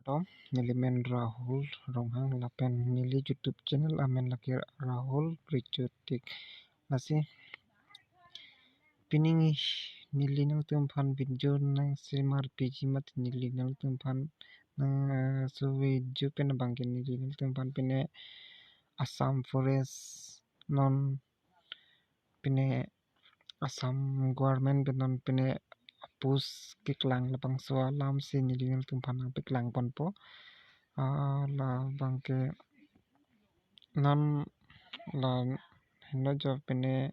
Tom, nilimen Rahul Ronghang lapen nili YouTube channel amen laki rahulrechotech nasi pining nili nang tumpan video nang simar piji mat nili nang tumpan nang so video pen bangkin nili nang tumpan pine Assam forest non pine Assam government benon pine pus kiklang lapang so alam si nili nang tumpan nang piklang ponpo la bangke non la hino job pine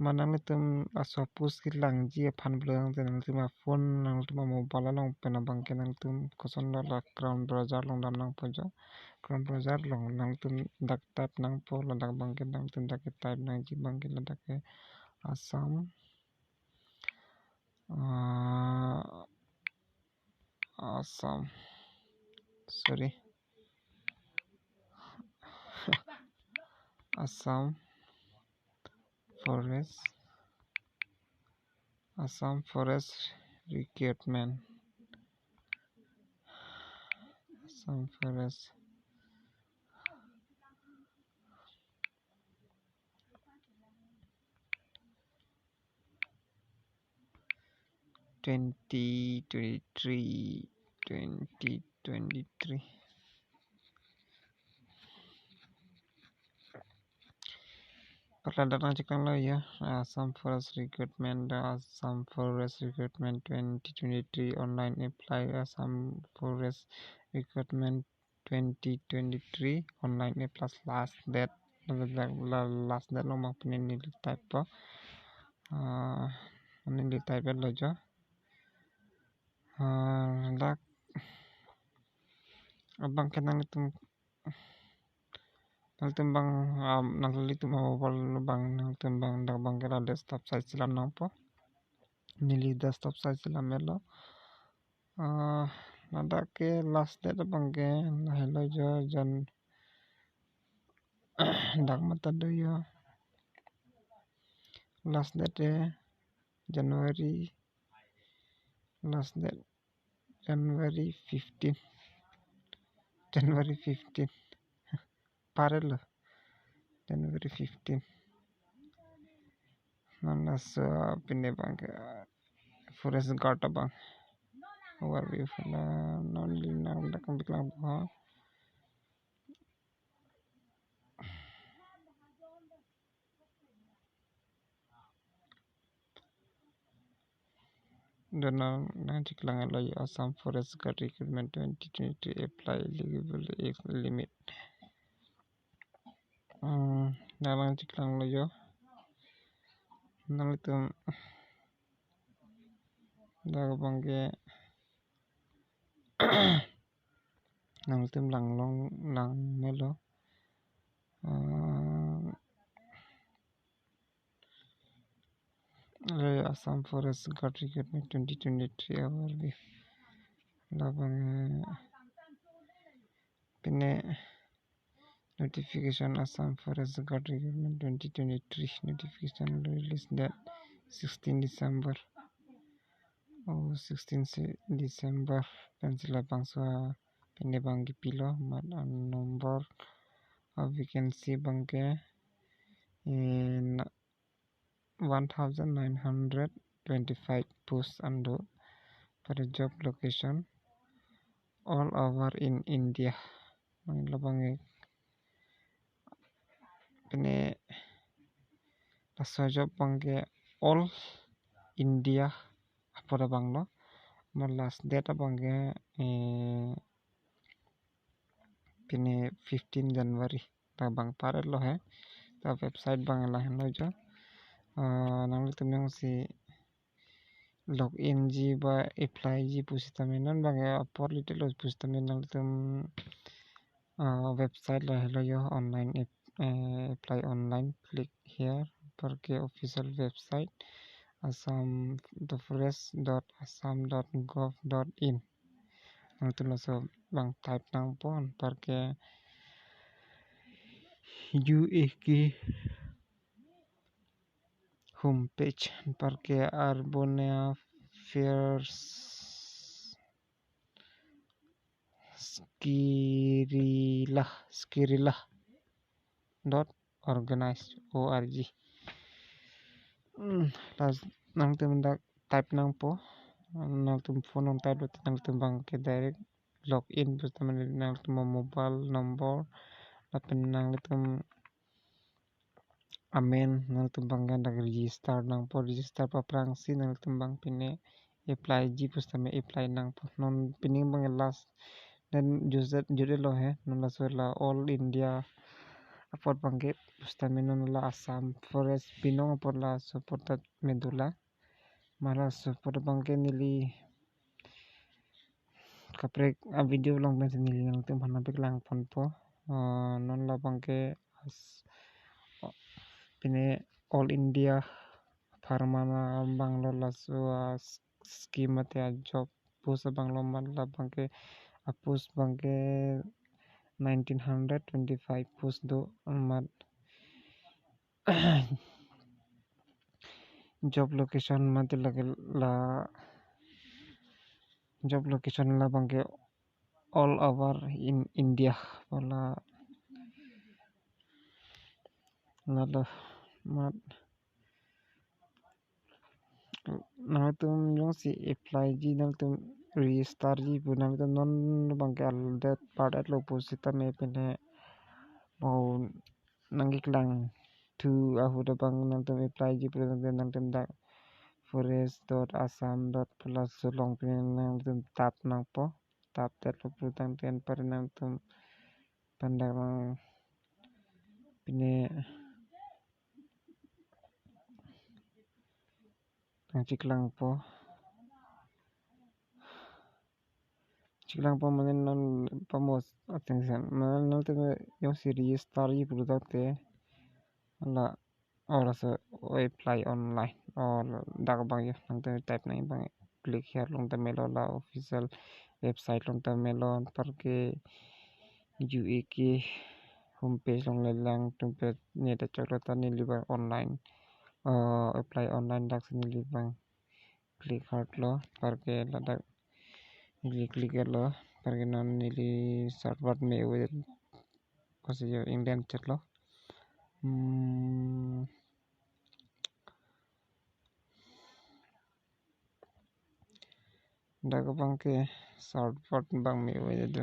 manang tum asopus kilang ji phan blang tenang tuma phone nang tuma mobile long pena bangke nang tum koson la crown browser long dam nang pojo crown browser long nang tum dak type nang po la dak bangke nang tum dak type nang ji bangke la dak Assam Assam sorry Assam forest recruitment Assam forest 2023 Perladan cikang lo ya Assam Forest Recruitment 2023 online apply Assam Forest Recruitment 2023 online apply last date lo mak nili type po nili type lo jo dak abang kenang itu nang tembang nang litu mobile bang nang tembang dak bang kera desktop size silam nang po nili desktop size silam melo nada ke last date bang ke na hello jo jan dak mata do yo last date January 15 parel January 15 nana so pinne bang forest guard bang overview fala non nang dak biklang po Dona nang ciklang lo Assam Forest Guard Recruitment 2023 apply eligible age limit nang ciklang lo yo nang itu dak bangke nang tim lang long nang melo Assam Forest Guard Recruitment 2023 overview labang pine notification Assam Forest Guard Recruitment 2023 notification release date 16 December 16 December pensila bangsa pine bangki pilo mat nomor of vacancy bangke in 1925 posts under per job location all over in India labang pine rasa job bangke all India apa banglo last date bangke pine 15 January ta bang parel lo he ta website bang la lo jo nang tumeng si login ji ba apply ji pusitamen non bang apor little lo pusitamen nang tum website la hello yo online apply online click here perke official website assam.forest.assam.gov.in nang tum so bang type nang pon perke UAK homepage perke Arbonia Fairs skirilah.organize.org. Las nang tumdak type nang po nang tum phone nang type nang tum bang ke direct login basta man nang tum mobile number lapen nang tum amen nang tum bang ganda register nang po register pa prang si nang tum bang pine apply ji basta me apply nang po non pining bang last dan jude lo hai non la so la all India apot bangke basta me non la Assam forest pinong apot la supportat medula mala support bangke nili kaprek a video long ben nili nang tum phana pek lang pon po non la bangke pine all India farmana banglo la so scheme te job post banglo man la bangke post bangke 1925 post do mat job location mate lage la job location la bangke all over in India wala nalo mat nang tum yung si apply ji nang tum register ji bu nang tum non bangke al that part at lo posita me pene mau nanggik lang tu ahu da bang nang tum apply ji pu nang tum dak forest.assam.plus so long pene nang tum tap nang po tap that lo pu tang ten par nang tum pandak nang pine nang ciklang po manen non pamos attention manen non te yo series tari product la or so apply online or dak bang yo nang te type nang bang click here long te melo la official website long te melo par ke UAK homepage long le lang tumpe ne te choklata ni liba online apply online dak ni libang click hard lo par ke la dak click lo par ke non ni server me with kasi yo Indian chat lo daga bang ke server bang me with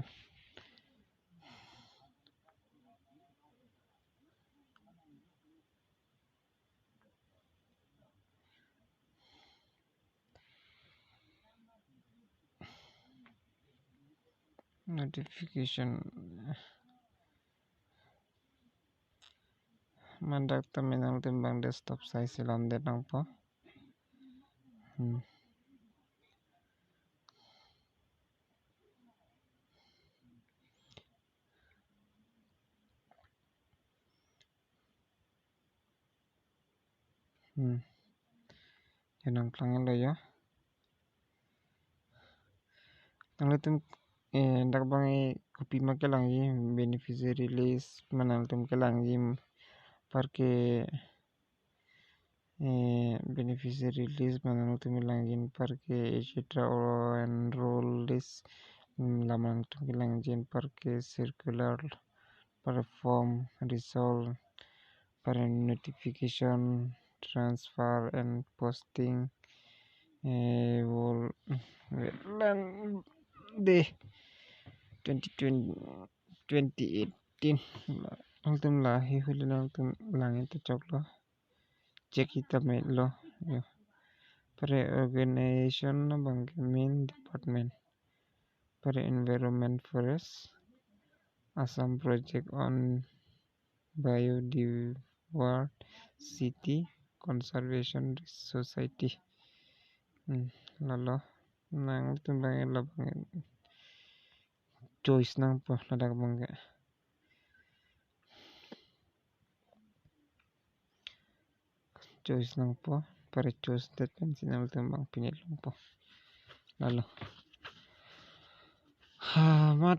notification mandak terminal timbang desktop size silam de nang po yanang klang lo ya nang tum dak bang copy ma ke lang yi beneficiary list manang tum ke lang yi par ke beneficiary list manang tum lang yin par ke etc or enroll list lamang tum ke lang yin par ke circular perform resolve per notification transfer and posting will de 2018 nang tum la hi huli nang tum langin te choklo check ita me lo pare organization na bang main department pare environment forest Assam project on biodiversity conservation society lalo nang tum bang lo bang choice nang po ladak bang choice nang po pare choice that pensinal tum bang pinil lang po lalo mat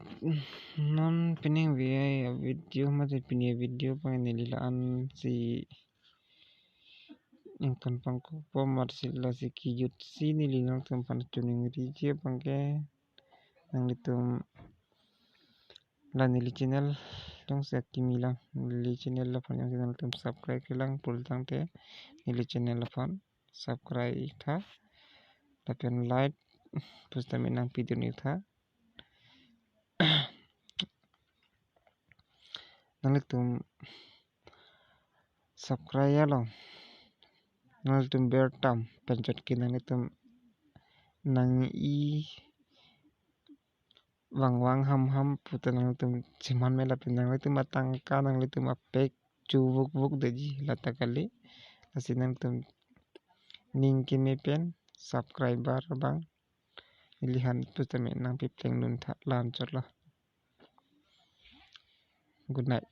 non pining video mat pining video pang nililaan si yang tanpang ko po mat sila si kiyut si nilinang tum pan tuning rije pangke nang litum la nili channel tong sa kimi lang nili channel la phone yang channel tum subscribe kilang pul tang te nili channel la phone subscribe tha tapian like pusta menang video ni tha nang tum subscribe ya long nang tum ber tam penjot ki nang tum nang i wang ham puta nang tum ciman mela pinang tum matang ka nang tum apek chu vuk de ji lata kali asin nang tum ning ki me pen subscriber bang ilihan puta menang pipleng nun tha lan chot la good night.